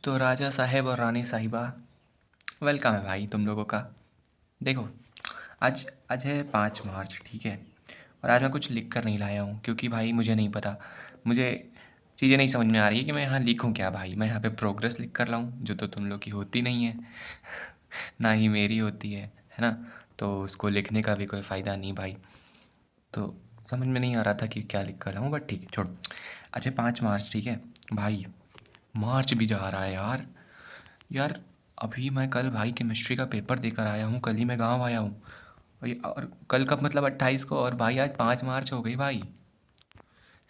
तो राजा साहेब और रानी साहिबा, वेलकम है भाई तुम लोगों का। देखो, आज आज है 5 मार्च, ठीक है। और आज मैं कुछ लिख कर नहीं लाया हूँ क्योंकि भाई मुझे नहीं पता, मुझे चीज़ें नहीं समझ में आ रही है कि मैं यहाँ लिखूँ क्या। भाई मैं यहाँ पे प्रोग्रेस लिख कर लाऊँ जो तो तुम लोग की होती नहीं है ना ही मेरी होती है ना। तो उसको लिखने का भी कोई फ़ायदा नहीं भाई। तो समझ में नहीं आ रहा था कि क्या लिख कर लाऊँ, बट ठीक है, छोड़ो। अच्छा, 5 मार्च, ठीक है भाई। मार्च भी जा रहा है यार। यार, अभी मैं कल भाई केमिस्ट्री का पेपर देकर आया हूँ, कल ही मैं गाँव आया हूँ। और कल का मतलब 28 को, और भाई आज 5 मार्च हो गई भाई।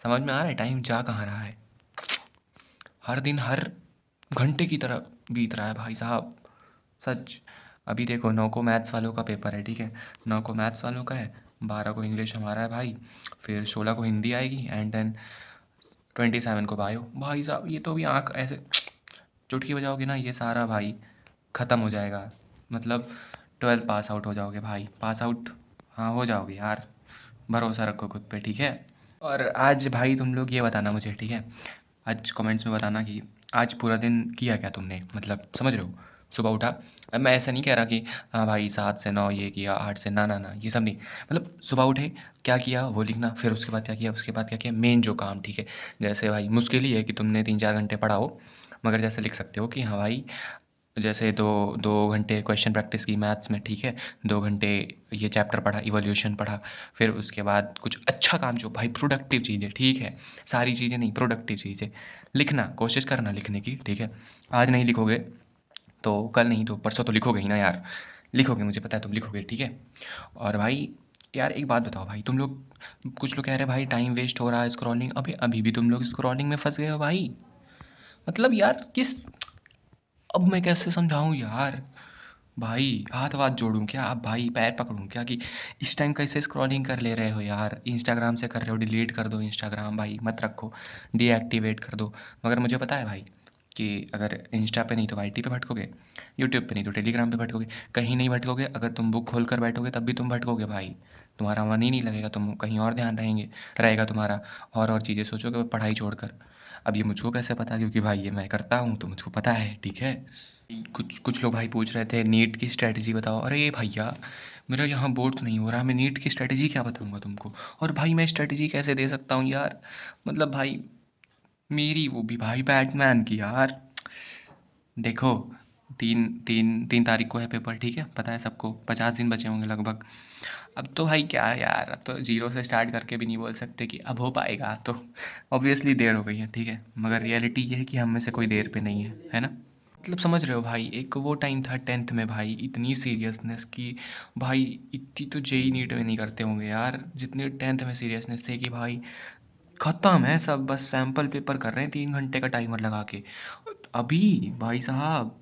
समझ में आ रहा है टाइम जा कहाँ रहा है। हर दिन हर घंटे की तरह बीत रहा है भाई साहब, सच। अभी देखो, 9 को मैथ्स वालों का पेपर है, ठीक है। 9 को मैथ्स वालों का है, 12 को इंग्लिश हमारा है भाई, फिर 16 को हिंदी आएगी, एंड देन 27 को बायो। भाई साहब ये तो भी आँख ऐसे चुटकी बजाओगे ना, ये सारा भाई ख़त्म हो जाएगा। मतलब 12 पास आउट हो जाओगे भाई, पास आउट। हाँ, हो जाओगे यार, भरोसा रखो खुद पे, ठीक है। और आज भाई तुम लोग ये बताना मुझे, ठीक है। आज कमेंट्स में बताना कि आज पूरा दिन किया क्या तुमने, मतलब समझ रहे हो। सुबह उठा, अब मैं ऐसा नहीं कह रहा कि हाँ भाई 7 से 9 ये किया, 8 से ना ना ना, ये सब नहीं। मतलब सुबह उठे, क्या किया वो लिखना, फिर उसके बाद क्या किया, उसके बाद क्या किया, मेन जो काम, ठीक है। जैसे भाई मुश्किल ही है कि तुमने 3-4 घंटे पढ़ा हो, मगर जैसे लिख सकते हो कि हाँ भाई, जैसे दो 2 घंटे क्वेश्चन प्रैक्टिस की मैथ्स में, ठीक है। 2 घंटे ये चैप्टर पढ़ा, इवोल्यूशन पढ़ा। फिर उसके बाद कुछ अच्छा काम जो भाई प्रोडक्टिव चीज़ें, ठीक है। सारी चीज़ें नहीं, प्रोडक्टिव चीज़ें लिखना, कोशिश करना लिखने की, ठीक है। आज नहीं लिखोगे तो कल नहीं तो परसों तो लिखोगे ही ना यार। लिखोगे, मुझे पता है तुम लिखोगे, ठीक है। और भाई यार एक बात बताओ भाई, तुम लोग, कुछ लोग कह रहे हैं भाई टाइम वेस्ट हो रहा है स्क्रॉलिंग, अभी अभी भी तुम लोग स्क्रॉलिंग में फंस गए हो भाई। मतलब यार किस, अब मैं कैसे समझाऊँ यार। भाई हाथ वाथ जोड़ूँ क्या, अब भाई पैर पकड़ूँ क्या कि इस टाइम कैसे स्क्रॉलिंग कर ले रहे हो यार। इंस्टाग्राम से कर रहे हो, डिलीट कर दो इंस्टाग्राम भाई, मत रखो, डीएक्टिवेट कर दो। मगर मुझे पता है भाई कि अगर इंस्टा पे नहीं तो वाईटी पे भटकोगे, यूट्यूब पे नहीं तो टेलीग्राम पे भटकोगे, कहीं नहीं भटकोगे। अगर तुम बुक खोल कर बैठोगे तब भी तुम भटकोगे भाई, तुम्हारा मन ही नहीं लगेगा, तुम कहीं और ध्यान रहेगा तुम्हारा, और चीज़ें सोचोगे पढ़ाई छोड़कर। अब ये मुझको कैसे पता, क्योंकि भाई ये मैं करता हूँ तो मुझको पता है, ठीक है। कुछ कुछ लोग भाई पूछ रहे थे नीट की स्ट्रैटेजी बताओ। अरे भैया, मेरा यहाँ बोर्ड्स नहीं हो रहा, मैं नीट की स्ट्रैटेजी क्या बताऊँगा तुमको। और भाई मैं स्ट्रैटेजी कैसे दे सकता हूँ यार, मतलब भाई मेरी वो भी भाई बैटमैन की यार। देखो, 3 तारीख को है पेपर, ठीक है, पता है सबको, 50 दिन बचे होंगे लगभग। अब तो भाई क्या है यार, अब तो जीरो से स्टार्ट करके भी नहीं बोल सकते कि अब हो पाएगा, तो ऑब्वियसली देर हो गई है, ठीक है। मगर रियलिटी ये है कि हम में से कोई देर पे नहीं है ना। मतलब समझ रहे हो भाई, एक वो टाइम था 10th में भाई, इतनी सीरियसनेस की, भाई इतनी तो जेई नीट में नहीं करते होंगे यार जितनी 10th में सीरियसनेस थे कि भाई ख़त्म है सब, बस सैम्पल पेपर कर रहे हैं 3 घंटे का टाइमर लगा के। अभी भाई साहब,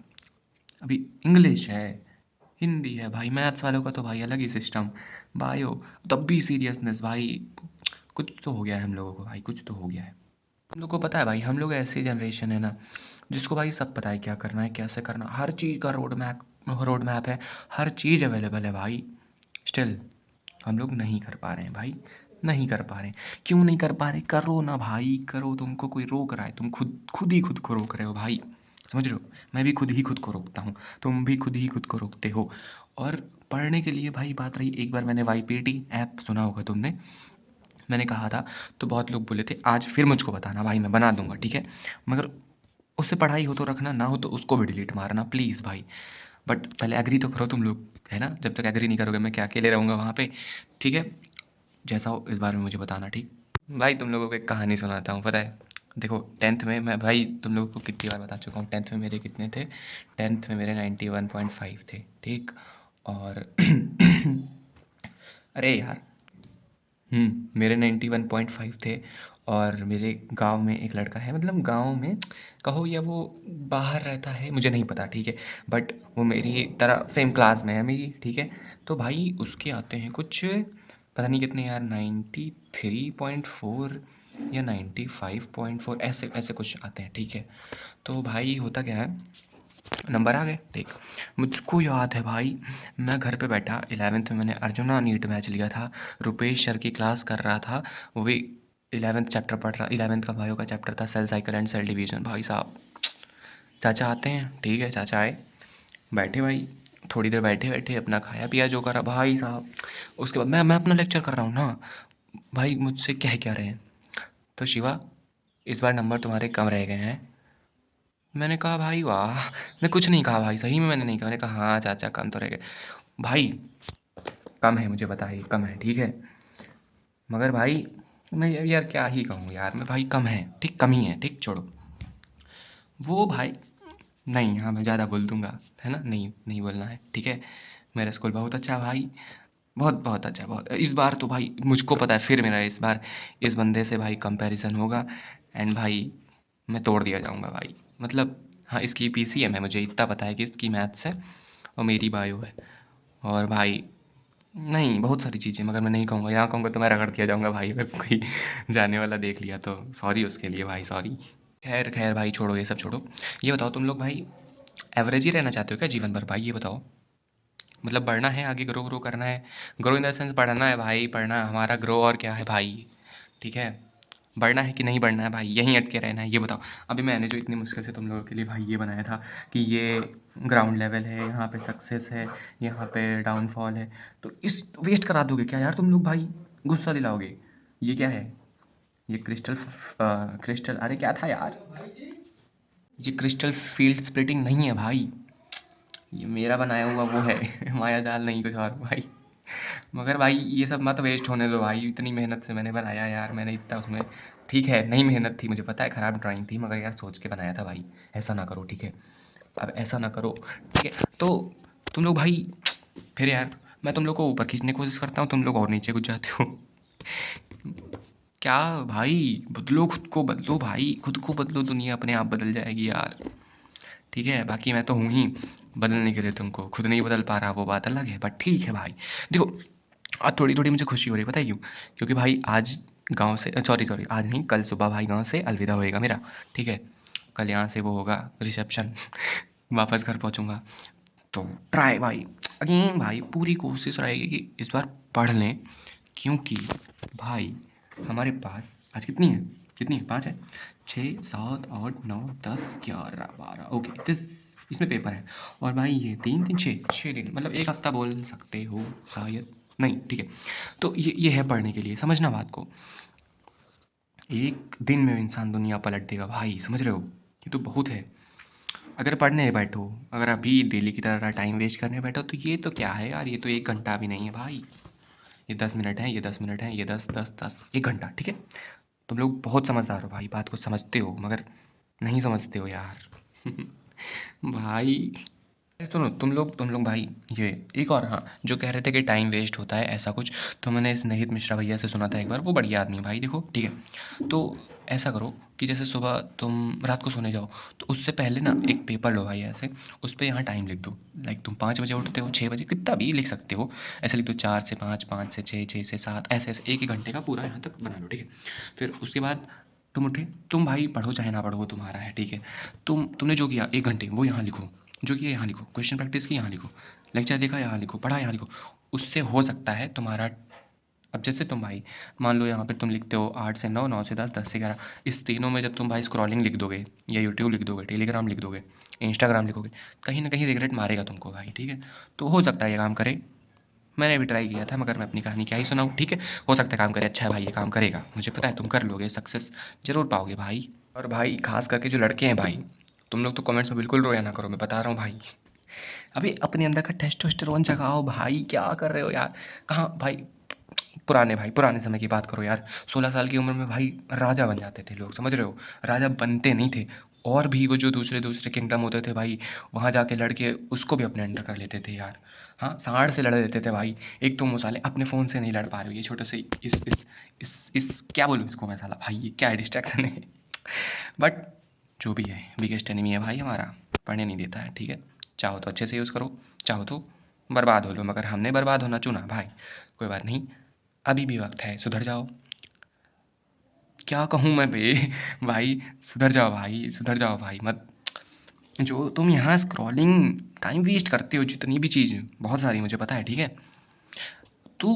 अभी इंग्लिश है, हिंदी है भाई, मैथ्स वालों का तो भाई अलग ही सिस्टम, बायो, तब भी सीरियसनेस भाई। कुछ तो हो गया है हम लोगों को भाई, कुछ तो हो गया है। हम लोग को पता है भाई, हम लोग ऐसी जनरेशन है ना जिसको भाई सब पता है क्या करना है, कैसे करना, हर चीज़ का रोड मैप है, हर चीज़ अवेलेबल है भाई। स्टिल हम लोग नहीं कर पा रहे हैं भाई, नहीं कर पा रहे हैं। क्यों नहीं कर पा रहे, करो ना भाई करो, तुमको कोई रोक रहा है, तुम खुद खुद ही खुद को रोक रहे हो भाई, समझ रहे हो। मैं भी खुद ही खुद को रोकता हूँ, तुम भी खुद ही खुद को रोकते हो। और पढ़ने के लिए भाई बात रही, एक बार मैंने वाईपीटी ऐप सुना होगा तुमने, मैंने कहा था, तो बहुत लोग बोले थे आज फिर मुझको बताना भाई, मैं बना दूंगा, ठीक है। मगर उससे पढ़ाई हो तो रखना, ना हो तो उसको भी डिलीट मारना प्लीज़ भाई। बट पहले एग्री तो करो तुम लोग, है ना। जब तक एग्री नहीं करोगे मैं क्या अकेले रहूँगा वहाँ पे, ठीक है। जैसा हो इस बारे में मुझे बताना, ठीक। भाई तुम लोगों को एक कहानी सुनाता हूँ, पता है। देखो, 10th में मैं भाई तुम लोगों को कितनी बार बता चुका हूँ, 10th में मेरे कितने थे। 10th में मेरे 91.5 थे, ठीक। और अरे यार, मेरे 91.5 थे। और मेरे गांव में एक लड़का है, मतलब गांव में कहो या वो बाहर रहता है मुझे नहीं पता, ठीक है। बट वो मेरी तरह सेम क्लास में है मेरी, ठीक है। तो भाई उसके आते हैं कुछ पता नहीं कितने यार, 93.4 या 95.4, ऐसे ऐसे कुछ आते हैं, ठीक है। तो भाई होता क्या है, नंबर आ गए, ठीक। मुझको याद है भाई, मैं घर पे बैठा 11th में मैंने अर्जुना नीट मैच लिया था, रुपेश सर की क्लास कर रहा था, वो भी 11th चैप्टर पढ़ रहा, 11th का बायो का चैप्टर था, cell cycle and cell division. भाई साहब चाचा आते हैं, ठीक है, चाचा आए, बैठे भाई, थोड़ी देर बैठे बैठे अपना खाया पिया जो करा भाई साहब। उसके बाद मैं अपना लेक्चर कर रहा हूँ ना, भाई मुझसे कह क्या रहे हैं, तो शिवा इस बार नंबर तुम्हारे कम रह गए हैं। मैंने कहा भाई वाह, मैं कुछ नहीं कहा भाई, सही में मैंने नहीं कहा, मैंने कहा हाँ चाचा कम तो रह गए भाई, कम है मुझे पता है कम है, ठीक है, मगर भाई मैं यार क्या ही कहूँ यार, मैं भाई कम है ठीक, कम ही है ठीक, छोड़ो वो भाई। नहीं हाँ मैं ज़्यादा बोल दूँगा, है ना, नहीं नहीं बोलना है, ठीक है। मेरा स्कूल बहुत अच्छा भाई, बहुत बहुत अच्छा, बहुत इस बार तो भाई मुझको पता है फिर मेरा इस बार इस बंदे से भाई कंपैरिजन होगा, एंड भाई मैं तोड़ दिया जाऊँगा भाई, मतलब हाँ इसकी पीसीएम है मुझे इतना पता है कि इसकी मैथ्स है और मेरी बायो है, और भाई नहीं बहुत सारी चीज़ें, मगर मैं नहीं कहूँगा, यहाँ कहूँगा तो मैं रगड़ दिया जाऊँगा भाई, अगर कोई जाने वाला देख लिया तो सॉरी उसके लिए भाई, सॉरी। खैर खैर भाई छोड़ो ये सब छोड़ो, ये बताओ तुम लोग भाई एवरेज ही रहना चाहते हो क्या जीवन भर भाई, ये बताओ, मतलब बढ़ना है आगे, ग्रो ग्रो करना है, ग्रो इन द सेंस पढ़ना है भाई, पढ़ना है हमारा ग्रो और क्या है भाई, ठीक है, बढ़ना है कि नहीं बढ़ना है भाई, यहीं अटके रहना है, ये बताओ। अभी मैंने जो इतनी मुश्किल से तुम लोगों के लिए भाई ये बनाया था कि ये ग्राउंड लेवल है, यहाँ पे सक्सेस है, यहाँ पे डाउनफॉल है, तो इस वेस्ट करा दोगे क्या यार तुम लोग भाई, गुस्सा दिलाओगे। ये क्या है, ये क्रिस्टल अरे क्या था यार, ये क्रिस्टल फील्ड स्प्लिटिंग नहीं है भाई, ये मेरा बनाया हुआ वो है माया जाल, नहीं कुछ और भाई। मगर भाई ये सब मत वेस्ट होने दो भाई, इतनी मेहनत से मैंने बनाया यार, मैंने इतना उसमें, ठीक है नहीं मेहनत थी मुझे पता है, ख़राब ड्राइंग थी, मगर यार सोच के बनाया था भाई, ऐसा ना करो ठीक है, अब ऐसा ना करो ठीक है। तो तुम लोग भाई फिर यार मैं तुम लोग को ऊपर खींचने की कोशिश करता हूँ, तुम लोग और नीचे कुछ जाते हो क्या भाई, बदलो खुद को, बदलो भाई खुद को बदलो, दुनिया अपने आप बदल जाएगी यार, ठीक है। बाकी मैं तो हूँ ही बदलने के लिए, तुमको खुद नहीं बदल पा रहा वो बात अलग है, बट ठीक है भाई। देखो आज थोड़ी थोड़ी मुझे खुशी हो रही है, पता है क्यों, क्योंकि भाई आज गांव से सॉरी सॉरी आज नहीं, कल सुबह भाई गांव से अलविदा होएगा मेरा, ठीक है, कल यहाँ से वो होगा रिसेप्शन वापस घर पहुँचूँगा, तो ट्राई भाई अगेन भाई पूरी कोशिश रहेगी कि इस बार पढ़ लें, क्योंकि भाई हमारे पास आज कितनी है 5 है, 6 7 8 9 10 11 12 ओके दिस, इसमें पेपर है, और भाई ये 3 3 6 दिन, मतलब एक हफ्ता बोल सकते हो शायद, नहीं ठीक है। तो ये है पढ़ने के लिए, समझना बात को, एक दिन में इंसान दुनिया पलट देगा भाई, समझ रहे हो, ये तो बहुत है। अगर पढ़ने बैठो, अगर अभी डेली की तरह टाइम वेस्ट करने बैठो, तो ये तो क्या है यार, ये तो 1 घंटा भी नहीं है भाई, ये 10 मिनट है, ये 10 मिनट है, ये 10 10 10 1 घंटा, ठीक है। तुम लोग बहुत समझदार हो भाई, बात को समझते हो, मगर नहीं समझते हो यार भाई सुनो तुम लोग भाई, ये एक और हाँ, जो कह रहे थे कि टाइम वेस्ट होता है ऐसा कुछ, तो मैंने स्नेहित मिश्रा भैया से सुना था एक बार, वो बढ़िया आदमी है भाई, देखो ठीक है। तो ऐसा करो कि जैसे सुबह तुम रात को सोने जाओ, तो उससे पहले ना एक पेपर लो भाई ऐसे, उस पर यहाँ टाइम लिख दो, लाइक तुम 5 बजे उठते हो, 6 बजे, कितना भी लिख सकते हो, ऐसे लिख दो, 4 से 5, 5 से 6, 6 से 7, ऐसे ऐसे एक घंटे का पूरा यहाँ तक बना लो, ठीक है। फिर उसके बाद तुम उठे, तुम भाई पढ़ो चाहे ना पढ़ो वो तुम्हारा है, ठीक है। तुमने जो किया 1 घंटे वो यहाँ लिखो, जो किया यहाँ लिखो, क्वेश्चन प्रैक्टिस की यहाँ लिखो, लेक्चर देखा यहाँ लिखो, पढ़ा यहाँ लिखो, उससे हो सकता है तुम्हारा, अब जैसे तुम भाई मान लो यहाँ पे तुम लिखते हो 8 से 9, 9 से 10, 10 से 11, इस तीनों में जब तुम भाई स्क्रॉलिंग लिख दोगे, या यूट्यूब लिख दोगे, टेलीग्राम लिख दोगे, इंस्टाग्राम लिखोगे, कहीं ना कहीं रिग्रेट मारेगा तुमको भाई, ठीक है। तो हो सकता है ये काम करे, मैंने भी ट्राई किया था, मगर मैं अपनी कहानी क्या ही सुनाऊँ, ठीक है। हो सकता है काम करे, अच्छा है भाई ये काम करेगा, मुझे पता है तुम कर लोगे, सक्सेस ज़रूर पाओगे भाई। और भाई खास करके जो लड़के हैं भाई, तुम लोग तो कमेंट्स में बिल्कुल रोया ना करो, मैं बता रहा हूँ भाई, अभी अपने अंदर का टेस्टोस्टेरोन जगाओ भाई, क्या कर रहे हो यार, कहाँ भाई, पुराने समय की बात करो यार, 16 साल की उम्र में भाई राजा बन जाते थे लोग, समझ रहे हो, राजा बनते नहीं थे, और भी वो जो दूसरे दूसरे किंगडम होते थे भाई, वहाँ जाके लड़के उसको भी अपने अंडर कर लेते थे यार, हाँ सांड से लड़ लेते थे भाई। एक तो मुसाले अपने फ़ोन से नहीं लड़ पा रहे हो, ये छोटे से इस क्या बोलूँ इसको मैं, साला भाई ये क्या है, डिस्ट्रैक्शन है बट जो भी है बिगेस्ट एनिमी है भाई हमारा, पढ़ने नहीं देता है, ठीक है। चाहो तो अच्छे से यूज़ करो, चाहो तो बर्बाद हो लो, मगर हमने बर्बाद होना चुना भाई, कोई बात नहीं, अभी भी वक्त है, सुधर जाओ। क्या कहूँ मैं बे भाई, सुधर जाओ भाई, सुधर जाओ भाई, मत, जो तुम यहाँ स्क्रॉलिंग टाइम वेस्ट करते हो, जितनी भी चीज़ बहुत सारी मुझे पता है, ठीक है, तो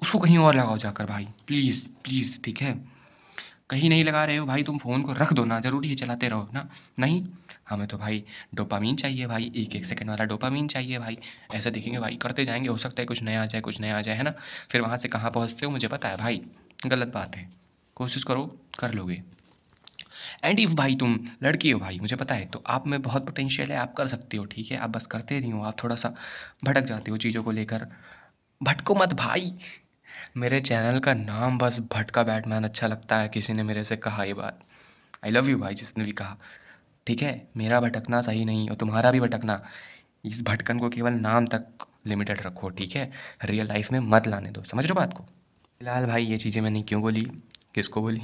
उसको कहीं और लगाओ जाकर भाई, प्लीज़ प्लीज़, ठीक है। कहीं नहीं लगा रहे हो भाई, तुम फ़ोन को रख दो ना, ज़रूरी है चलाते रहो ना? नहीं, हमें तो भाई डोपामाइन चाहिए भाई, एक सेकंड वाला डोपामाइन चाहिए भाई। ऐसे देखेंगे भाई, करते जाएंगे, हो सकता है कुछ नया आ जाए, कुछ नया आ जाए, है ना? फिर वहाँ से कहाँ पहुँचते हो मुझे पता है भाई, गलत बात है। कोशिश करो, कर लोगे। एंड इफ़ भाई तुम लड़की हो भाई, मुझे पता है, तो आप में बहुत पोटेंशियल है, आप कर सकते हो, ठीक है? आप बस करते नहीं हो, आप थोड़ा-सा भटक जाते हो चीज़ों को लेकर। भटको मत भाई। मेरे चैनल का नाम बस भटका बैटमैन अच्छा लगता है, किसी ने मेरे से कहा ये बात। आई लव यू भाई जिसने भी कहा, ठीक है? मेरा भटकना सही नहीं और तुम्हारा भी भटकना, इस भटकन को केवल नाम तक लिमिटेड रखो, ठीक है? रियल लाइफ में मत लाने दो, समझ रहे हो बात को? फिलहाल भाई ये चीज़ें मैंने क्यों बोली, किसको बोली,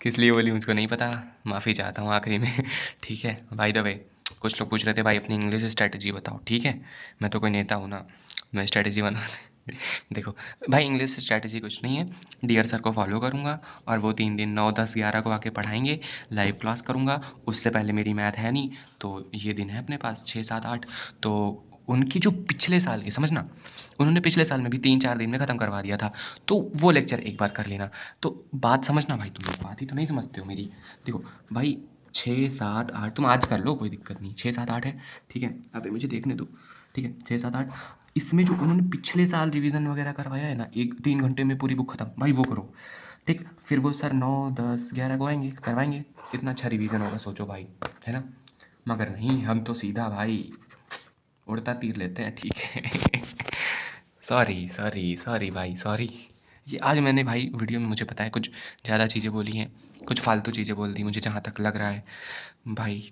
किस लिए बोली मुझको नहीं पता, माफ़ी चाहता हूँ आखिरी में। ठीक है, बाय द वे, कुछ लोग पूछ रहे थे भाई अपनी इंग्लिश स्ट्रैटेजी बताओ, ठीक है? मैं तो कोई नेता हूँ ना, मैं स्ट्रैटेजी बना देखो भाई, इंग्लिश स्ट्रैटेजी कुछ नहीं है, डियर सर को फॉलो करूँगा और वो 3 दिन 9, 10, 11 को आके पढ़ाएंगे, लाइव क्लास करूँगा। उससे पहले मेरी मैथ है नहीं, तो ये दिन है अपने पास 6, 7, 8, तो उनकी जो पिछले साल की, समझना, उन्होंने पिछले साल में भी 3-4 दिन में ख़त्म करवा दिया था, तो वो लेक्चर एक बार कर लेना। तो बात समझना भाई, तुम लोग बात ही तो नहीं समझते हो मेरी। देखो भाई, 6, 7, 8 तुम आज कर लो, कोई दिक्कत नहीं, 6, 7, 8 है, ठीक है? अभी मुझे देखने दो, ठीक है? 6, 7, 8, इसमें जो उन्होंने पिछले साल रिवीजन वगैरह करवाया है ना, 1-3 घंटे में पूरी बुक ख़त्म, भाई वो करो, ठीक? फिर वो सर 9, 10, 11 को आएंगे, करवाएंगे, इतना अच्छा रिवीजन होगा, सोचो भाई, है ना? मगर नहीं, हम तो सीधा भाई उड़ता तीर लेते हैं, ठीक है? सॉरी सॉरी सॉरी भाई, सॉरी। ये आज मैंने भाई वीडियो में, मुझे पता है, कुछ ज़्यादा चीज़ें बोली हैं, कुछ फालतू चीज़ें बोल दी, मुझे जहाँ तक लग रहा है भाई।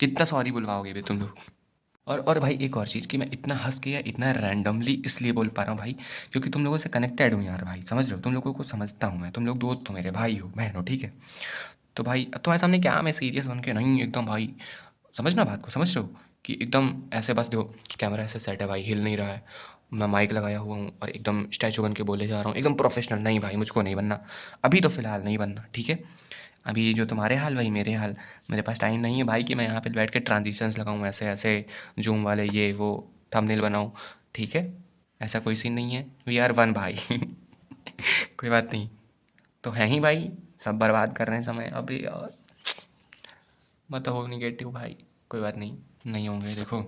कितना सॉरी बुलवाओगे बे तुम लोग? और भाई एक और चीज़, कि मैं इतना हंस के या इतना रैंडमली इसलिए बोल पा रहा हूँ भाई, क्योंकि तुम लोगों से कनेक्टेड हूँ यार भाई, समझ रहे हो? तुम लोगों को समझता हूँ मैं, तुम लोग दोस्त हो मेरे, भाई हो, बहन हो, ठीक है? तो भाई तुम्हारे सामने क्या मैं सीरियस बन के नहीं, एकदम भाई, समझना बात को, समझ रहे हो? कि एकदम ऐसे बस देखो, कैमरा ऐसे सेट है भाई, हिल नहीं रहा है, मैं माइक लगाया हुआ हूँ और एकदम स्टैचू बन के बोले जा रहा हूँ, एकदम प्रोफेशनल। नहीं भाई, मुझको नहीं बनना, अभी तो फ़िलहाल नहीं बनना, ठीक है? अभी जो तुम्हारे हाल वही मेरे हाल, मेरे पास टाइम नहीं है भाई कि मैं यहाँ पे बैठ के ट्रांजिशंस लगाऊँ, ऐसे ऐसे जूम वाले, ये वो थंबनेल बनाऊँ, ठीक है? ऐसा कोई सीन नहीं है, वी आर वन भाई। कोई बात नहीं, तो हैं ही भाई, सब बर्बाद कर रहे हैं समय। अबे यार, मत हो निगेटिव भाई, कोई बात नहीं, नहीं होंगे। देखो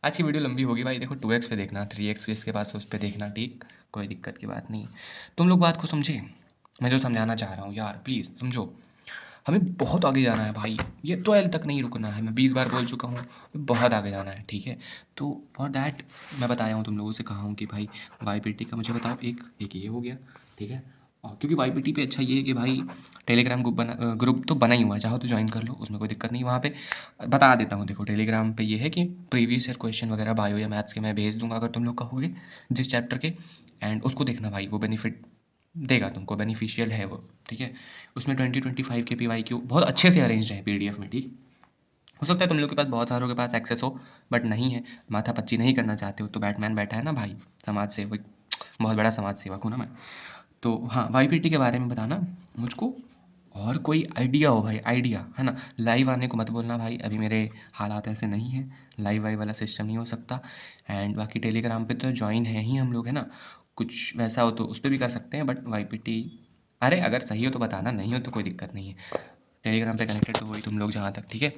आज की वीडियो लंबी होगी भाई, देखो 2x पे देखना, 3x जिसके पास उस पे देखना, ठीक? कोई दिक्कत की बात नहीं। तुम लोग बात को समझे, मैं जो समझाना चाह रहा हूँ यार, प्लीज़ समझो। हमें बहुत आगे जाना है भाई, ये 12 तक नहीं रुकना है, मैं 20 बार बोल चुका हूँ, बहुत आगे जाना है, ठीक है? तो फॉर दैट मैं बताया हूँ, तुम लोगों से कहा हूँ कि भाई वाईपीटी का मुझे बताओ, एक ये हो गया, ठीक है? और क्योंकि वाईपीटी पे अच्छा ये है कि भाई टेलीग्राम ग्रुप तो बना ही हुआ है, चाहो तो ज्वाइन कर लो, उसमें कोई दिक्कत नहीं। वहाँ पे बता देता हूँ, देखो टेलीग्राम पे ये है कि प्रीवियस ईयर क्वेश्चन वगैरह बायो या मैथ्स के मैं भेज दूंगा अगर तुम लोग कहोगे, जिस चैप्टर के, एंड उसको देखना भाई, वो बेनिफिट देगा तुमको, बेनिफिशियल है वो, ठीक है? उसमें 20-25 के PYQ बहुत अच्छे से अरेंज्ड है PDF में, ठीक? हो सकता है तुम लोग के पास, बहुत सारों के पास एक्सेस हो, बट नहीं है, माथापच्ची नहीं करना चाहते हो, तो बैटमैन बैठा है ना भाई, समाज सेवक, बहुत बड़ा समाज सेवक हूँ ना मैं। तो हाँ, YPT के बारे में बताना मुझको, और कोई आइडिया हो भाई, आइडिया, है ना? लाइव आने को मत बोलना भाई, अभी मेरे हालात ऐसे नहीं हैं, लाइव वाइव वाला सिस्टम नहीं हो सकता। एंड बाकी टेलीग्राम पे तो ज्वाइन है ही हम लोग, है ना? कुछ वैसा हो तो उस पे भी कर सकते हैं, बट YPT, अरे अगर सही हो तो बताना, नहीं हो तो कोई दिक्कत नहीं है। टेलीग्राम पे कनेक्टेड तो वही तुम लोग जहाँ तक, ठीक है?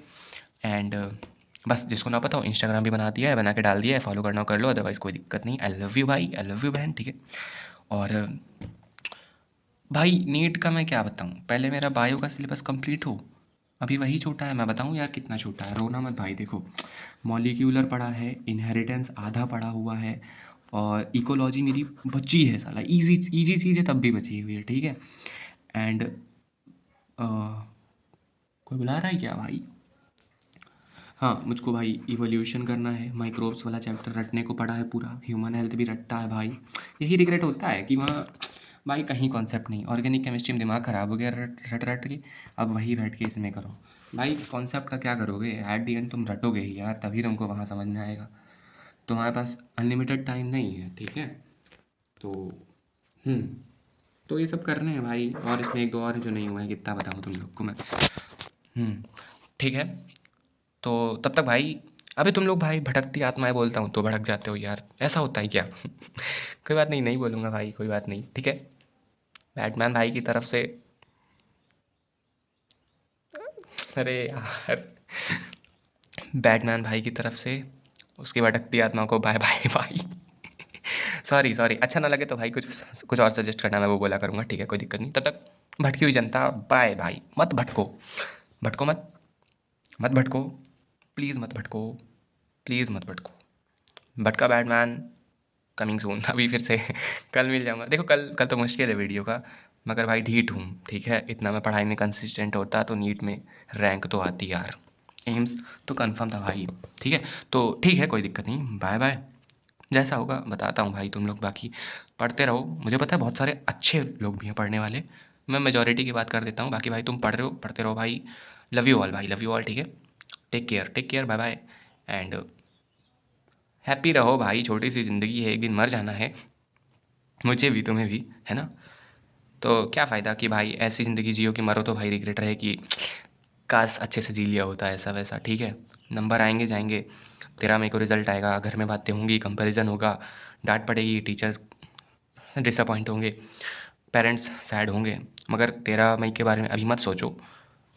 एंड बस जिसको ना पता हो, इंस्टाग्राम भी बना दिया है, बना के डाल दिया है, फॉलो करना हो कर लो, अदरवाइज़ कोई दिक्कत नहीं। आई लव यू भाई, आई लव यू बहन, ठीक है? और भाई नीट का मैं क्या बताऊँ, पहले मेरा बायो का सिलेबस कंप्लीट हो, अभी वही छोटा है, मैं बताऊँ यार कितना छोटा है, रोना मत भाई। देखो मॉलिक्यूलर पढ़ा है, इनहेरिटेंस आधा पढ़ा हुआ है, और इकोलॉजी मेरी बची है साला, इजी इजी चीज़ है तब भी बची हुई है, ठीक है? एंड कोई बुला रहा है क्या भाई? हाँ, मुझको भाई इवोल्यूशन करना है, माइक्रोब्स वाला चैप्टर रटने को पड़ा है पूरा, ह्यूमन हेल्थ भी रटता है भाई। यही रिग्रेट होता है कि वहाँ भाई कहीं कॉन्सेप्ट नहीं, ऑर्गेनिक केमिस्ट्री में दिमाग ख़राब हो गया रट रट रट के, अब वही बैठ के इसमें करो भाई। कॉन्सेप्ट का क्या करोगे, एट दी एंड तुम रटोगे ही यार, तभी तुमको वहाँ समझ में आएगा। तुम्हारे पास अनलिमिटेड टाइम नहीं है, ठीक है? तो हम्म तो ये सब करने हैं भाई, और इसमें एक दो और है जो नहीं हुआ है, कितना बताऊँ तुम लोग को मैं। हम्म ठीक है, तो तब तक भाई, अबे तुम लोग भाई भटकती आत्माएं बोलता हूँ तो भड़क जाते हो यार, ऐसा होता है क्या? कोई बात नहीं, नहीं बोलूँगा भाई, कोई बात नहीं, ठीक है? बैटमैन भाई की तरफ से अरे यार, बैटमैन भाई की तरफ से उसकी भटकती आत्मा को बाय बाय भाई। सॉरी सॉरी, अच्छा ना लगे तो भाई कुछ और सजेस्ट करना, मैं वो बोला करूँगा, ठीक है, कोई दिक्कत नहीं। तब तक भटकी हुई जनता बाय भाई, मत भटको, भटको मत, मत भटको, प्लीज़ मत भटको, प्लीज़ मत भटको। भटका बैटमैन कमिंग सून। अभी फिर से कल मिल जाऊँगा। देखो कल कल तो मुश्किल है वीडियो का, मगर भाई ढीठ हूँ, ठीक है, इतना मैं पढ़ाई में कंसिस्टेंट होता तो नीट में रैंक तो आती यार। एम्स तो कंफर्म था भाई, ठीक है, तो ठीक है, कोई दिक्कत नहीं, बाय बाय। जैसा होगा बताता हूँ भाई, तुम लोग बाकी पढ़ते रहो। मुझे पता है बहुत सारे अच्छे लोग भी हैं पढ़ने वाले, मैं मेजोरिटी की बात कर देता हूँ। बाकी भाई तुम पढ़ रहे हो, पढ़ते रहो भाई। लव यू ऑल भाई, लव यू ऑल, ठीक है, take care, bye bye and happy रहो भाई। छोटी सी ज़िंदगी है, एक दिन मर जाना है, मुझे भी तुम्हें भी, है ना। तो क्या फ़ायदा कि भाई ऐसी ज़िंदगी जियो कि मरो तो भाई रिग्रेट रहे कि काश अच्छे से जी लिया होता, ऐसा वैसा, ठीक है। नंबर आएंगे जाएंगे, तेरा मेरे को रिजल्ट आएगा, घर में बातें होंगी, कंपैरिजन होगा, डांट पड़ेगी, टीचर्स डिसअपॉइंट होंगे, पेरेंट्स सैड होंगे, मगर तेरा मई के बारे में अभी मत सोचो,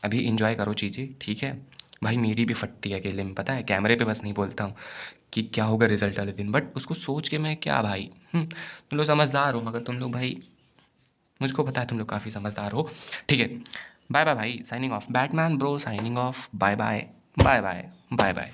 अभी इंजॉय करो चीज़ें, ठीक है। भाई मेरी भी फटती है अकेले में, पता है, कैमरे पे बस नहीं बोलता हूँ कि क्या होगा रिजल्ट वाले दिन, बट उसको सोच के मैं क्या भाई, तुम लोग समझदार हो, मगर तुम लोग भाई, मुझको पता है तुम लोग काफ़ी समझदार हो, ठीक है। बाय बाय भाई, signing off, Batman bro signing off, bye bye, bye bye, bye bye.